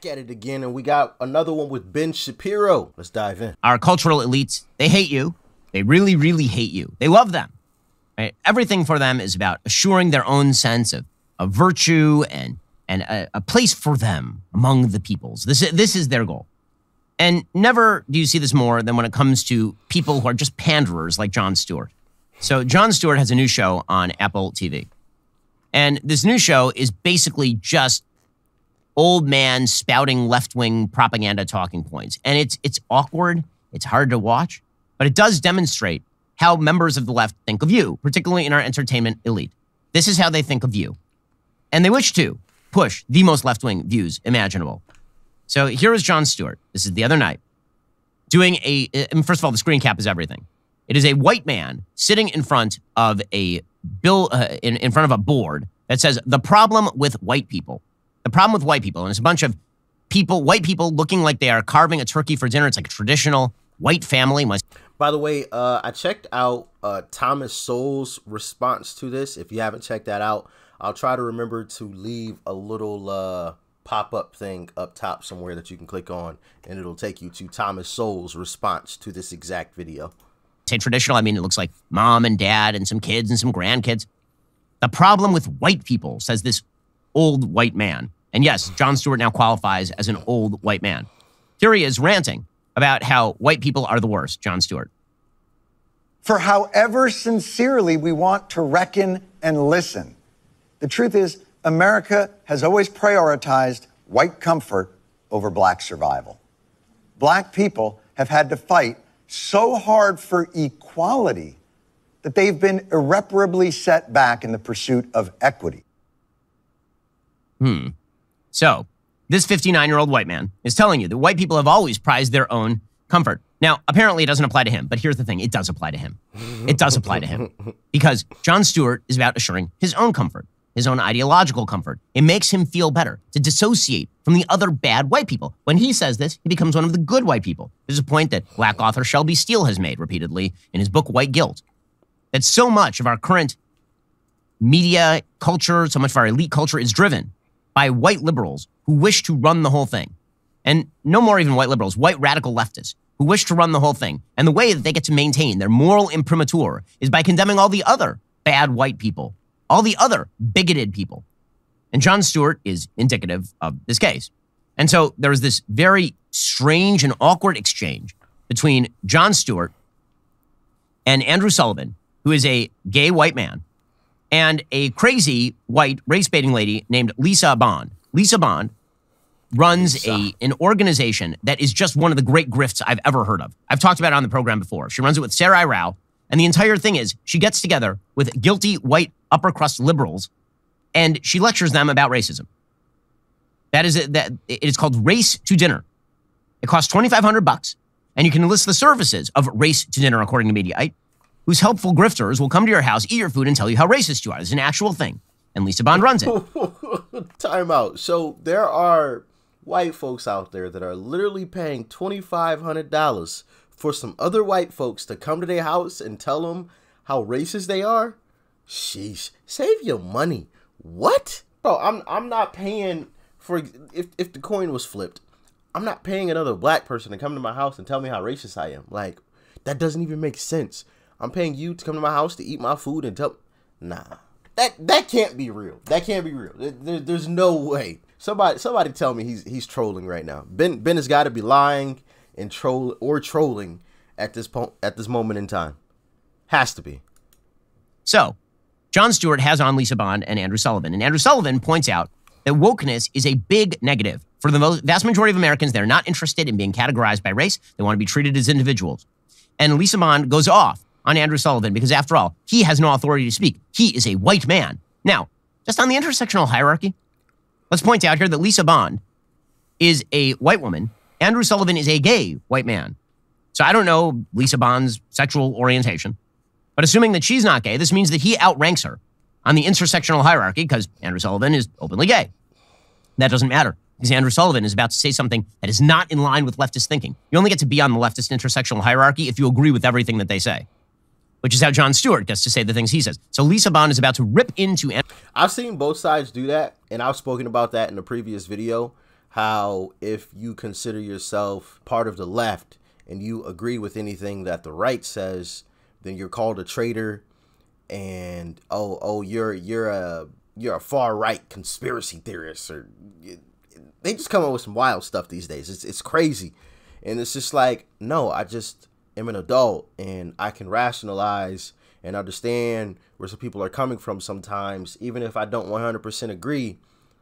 back at it again, and we got another one with Ben Shapiro. Let's dive in. Our cultural elites, they hate you. They really, really hate you. They love them. Right? Everything for them is about assuring their own sense of virtue and a place for them among the peoples. This is their goal. And never do you see this more than when it comes to people who are just panderers like Jon Stewart. So Jon Stewart has a new show on Apple TV. And this new show is basically just old man spouting left-wing propaganda talking points. And it's awkward. It's hard to watch. But it does demonstrate how members of the left think of you, particularly in our entertainment elite. This is how they think of you. And they wish to push the most left-wing views imaginable. So here is Jon Stewart. This is the other night. Doing first of all, the screen cap is everything. It is a white man sitting in front of a in front of a board that says, the problem with white people. The problem with white people. And it's a bunch of people, white people looking like they are carving a turkey for dinner. It's like a traditional white family. By the way, I checked out Thomas Sowell's response to this. If you haven't checked that out, I'll try to remember to leave a little pop-up thing up top somewhere that you can click on, and it'll take you to Thomas Sowell's response to this exact video. Say traditional, I mean, it looks like mom and dad and some kids and some grandkids. The problem with white people, says this old white man. And yes, Jon Stewart now qualifies as an old white man. Here he is ranting about how white people are the worst, Jon Stewart. For however sincerely we want to reckon and listen, the truth is America has always prioritized white comfort over black survival. Black people have had to fight so hard for equality that they've been irreparably set back in the pursuit of equity. So, this 59-year-old white man is telling you that white people have always prized their own comfort. Now, apparently it doesn't apply to him, but here's the thing. It does apply to him. It does apply to him. Because Jon Stewart is about assuring his own comfort, his own ideological comfort. It makes him feel better to dissociate from the other bad white people. When he says this, he becomes one of the good white people. There's a point that black author Shelby Steele has made repeatedly in his book, White Guilt, that so much of our current media culture, so much of our elite culture is driven by white liberals who wish to run the whole thing. And no more even white liberals, white radical leftists who wish to run the whole thing. And the way that they get to maintain their moral imprimatur is by condemning all the other bad white people, all the other bigoted people. And Jon Stewart is indicative of this case. And so there is this very strange and awkward exchange between Jon Stewart and Andrew Sullivan, who is a gay white man, and a crazy white race-baiting lady named Lisa Bond. Lisa Bond runs an organization that is just one of the great grifts I've ever heard of. I've talked about it on the program before. She runs it with Sarai Rao, and the entire thing is she gets together with guilty white upper-crust liberals, and she lectures them about racism. That is it is called Race to Dinner. It costs $2,500, and you can enlist the services of Race to Dinner, according to Mediaite, whose helpful grifters will come to your house, eat your food, and tell you how racist you are. It's an actual thing. And Lisa Bond runs it. Time out. So there are white folks out there that are literally paying $2,500 for some other white folks to come to their house and tell them how racist they are? Sheesh. Save your money. What? Bro, I'm not paying for, if the coin was flipped, I'm not paying another black person to come to my house and tell me how racist I am. Like, that doesn't even make sense. I'm paying you to come to my house to eat my food and tell... Nah. That can't be real. That can't be real. There's no way. Somebody tell me he's trolling right now. Ben has got to be lying and trolling at this moment in time. Has to be. So, Jon Stewart has on Lisa Bond and Andrew Sullivan. And Andrew Sullivan points out that wokeness is a big negative. For the vast majority of Americans, they're not interested in being categorized by race. They want to be treated as individuals. And Lisa Bond goes off on Andrew Sullivan because, after all, he has no authority to speak. He is a white man. Now, just on the intersectional hierarchy, let's point out here that Lisa Bond is a white woman. Andrew Sullivan is a gay white man. So I don't know Lisa Bond's sexual orientation, but assuming that she's not gay, this means that he outranks her on the intersectional hierarchy because Andrew Sullivan is openly gay. That doesn't matter because Andrew Sullivan is about to say something that is not in line with leftist thinking. You only get to be on the leftist intersectional hierarchy if you agree with everything that they say, which is how Jon Stewart gets to say the things he says. So Lisa Bond is about to rip into... I've seen both sides do that, and I've spoken about that in a previous video, how if you consider yourself part of the left and you agree with anything that the right says, then you're called a traitor, and you're a far right conspiracy theorist, or they just come up with some wild stuff these days. It's crazy, and it's just like, no, I just am an adult and I can rationalize and understand where some people are coming from sometimes, even if I don't 100% agree.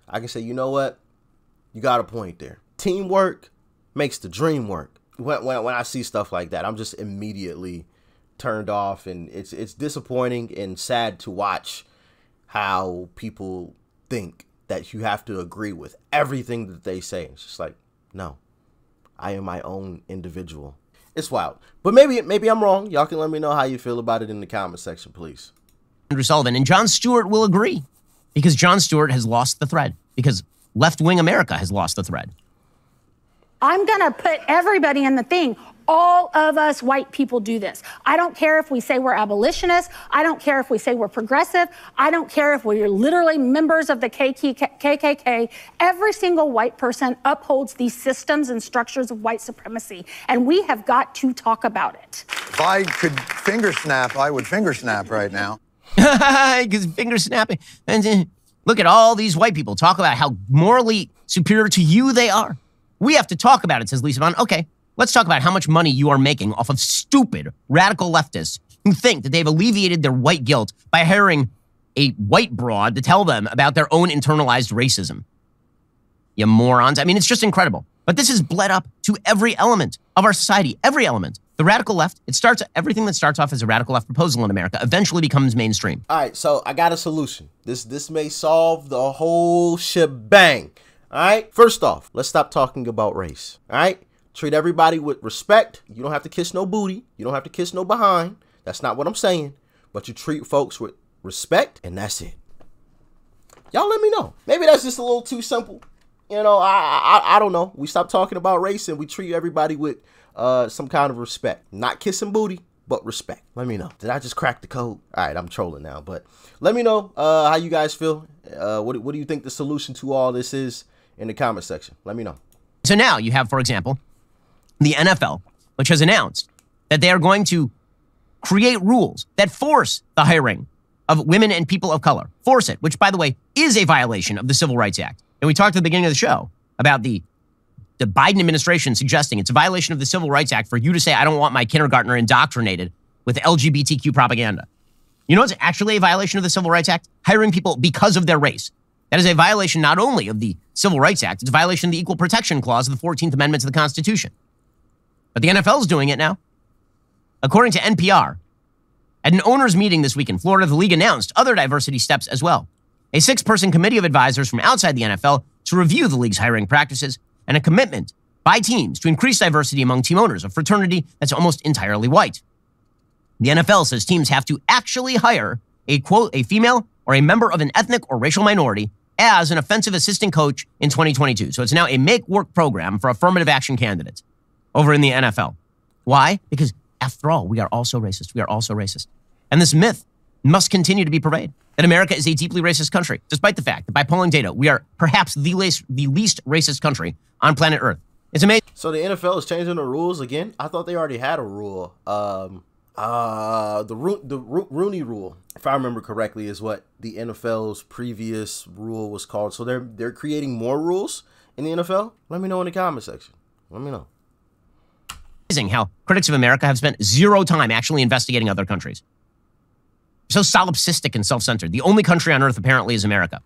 I can say, you know what? You got a point there. Teamwork makes the dream work. When I see stuff like that, I'm just immediately turned off, and it's disappointing and sad to watch how people think that you have to agree with everything that they say. It's just like, no, I am my own individual. It's wild, but maybe I'm wrong. Y'all can let me know how you feel about it in the comment section, please. Andrew Sullivan, and Jon Stewart will agree, because Jon Stewart has lost the thread, because left-wing America has lost the thread. I'm going to put everybody in the thing. All of us white people do this. I don't care if we say we're abolitionists. I don't care if we say we're progressive. I don't care if we're literally members of the KKK. Every single white person upholds these systems and structures of white supremacy, and we have got to talk about it. If I could finger snap, I would finger snap right now. Because finger snapping. And look at all these white people talk about how morally superior to you they are. We have to talk about it, says Lisa Vaughn. Okay, let's talk about how much money you are making off of stupid radical leftists who think that they've alleviated their white guilt by hiring a white broad to tell them about their own internalized racism. You morons. I mean, it's just incredible. But this has bled up to every element of our society, every element. The radical left, everything that starts off as a radical left proposal in America eventually becomes mainstream. All right, so I got a solution. This may solve the whole shebang. All right, first off, let's stop talking about race. All right, treat everybody with respect. You don't have to kiss no booty. You don't have to kiss no behind. That's not what I'm saying. But you treat folks with respect, and that's it. Y'all let me know. Maybe that's just a little too simple. You know, I don't know. We stop talking about race and we treat everybody with some kind of respect. Not kissing booty, but respect. Let me know. Did I just crack the code? All right, I'm trolling now, but let me know how you guys feel. What do you think the solution to all this is in the comment section? Let me know. So now you have, for example, the NFL, which has announced that they are going to create rules that force the hiring of women and people of color. Force it, which, by the way, is a violation of the Civil Rights Act. And we talked at the beginning of the show about the Biden administration suggesting it's a violation of the Civil Rights Act for you to say, I don't want my kindergartner indoctrinated with LGBTQ propaganda. You know what's actually a violation of the Civil Rights Act? Hiring people because of their race. That is a violation not only of the Civil Rights Act, it's a violation of the Equal Protection Clause of the 14th Amendment to the Constitution. But the NFL is doing it now. According to NPR, at an owners' meeting this week in Florida, the league announced other diversity steps as well. A 6-person committee of advisors from outside the NFL to review the league's hiring practices, and a commitment by teams to increase diversity among team owners, a fraternity that's almost entirely white. The NFL says teams have to actually hire a, quote, a female or a member of an ethnic or racial minority as an offensive assistant coach in 2022. So it's now a make-work program for affirmative action candidates over in the NFL. Why? Because after all, we are also racist. We are also racist. And this myth must continue to be pervaded, that America is a deeply racist country, despite the fact that by polling data, we are perhaps the least racist country on planet Earth. It's amazing. So the NFL is changing the rules again? I thought they already had a rule. The Rooney Rule, if I remember correctly, is what the NFL's previous rule was called. So they're creating more rules in the NFL? Let me know in the comment section. Let me know. Amazing how critics of America have spent zero time actually investigating other countries. So solipsistic and self-centered. The only country on earth apparently is America.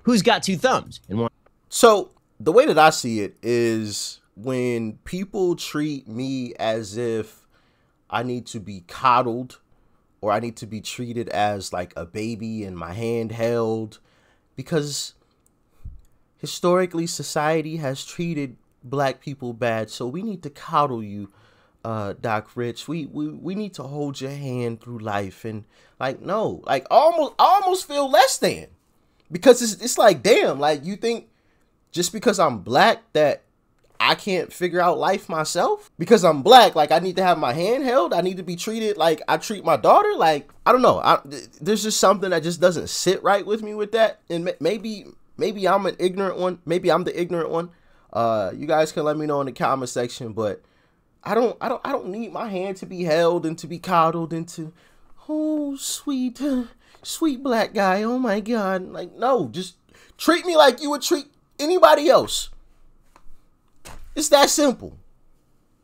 Who's got two thumbs? And one. So the way that I see it is when people treat me as if I need to be coddled or I need to be treated as like a baby and my hand held, because historically society has treated black people bad. So we need to coddle you, Doc Rich. We need to hold your hand through life. And like, no, like I almost feel less than, because it's like, damn, like you think just because I'm black that I can't figure out life myself? Because I'm black, like I need to have my hand held? I need to be treated like I treat my daughter? Like, I don't know. There's just something that just doesn't sit right with me with that. And maybe Maybe I'm an ignorant one. Maybe I'm the ignorant one. You guys can let me know in the comment section, but I don't need my hand to be held and to be coddled into, oh, sweet black guy. Oh my God. Like, no, just treat me like you would treat anybody else. It's that simple.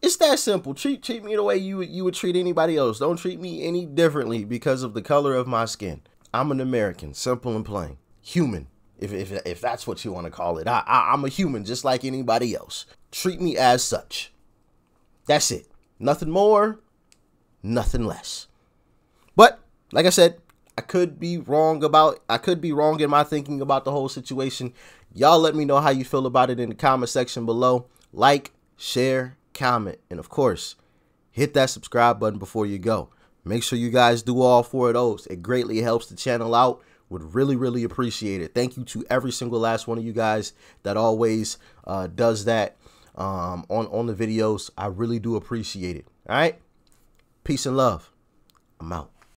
It's that simple. Treat me the way you would treat anybody else. Don't treat me any differently because of the color of my skin. I'm an American, simple and plain. Human, if that's what you want to call it. I'm a human just like anybody else. Treat me as such. That's it. Nothing more, nothing less. But like I said, I could be wrong in my thinking about the whole situation. Y'all let me know how you feel about it in the comment section below. Like, share, comment, and of course, hit that subscribe button before you go. Make sure you guys do all 4 of those. It greatly helps the channel out. Would really appreciate it. Thank you to every single last one of you guys that always does that on the videos. I really do appreciate it. All right, peace and love. I'm out.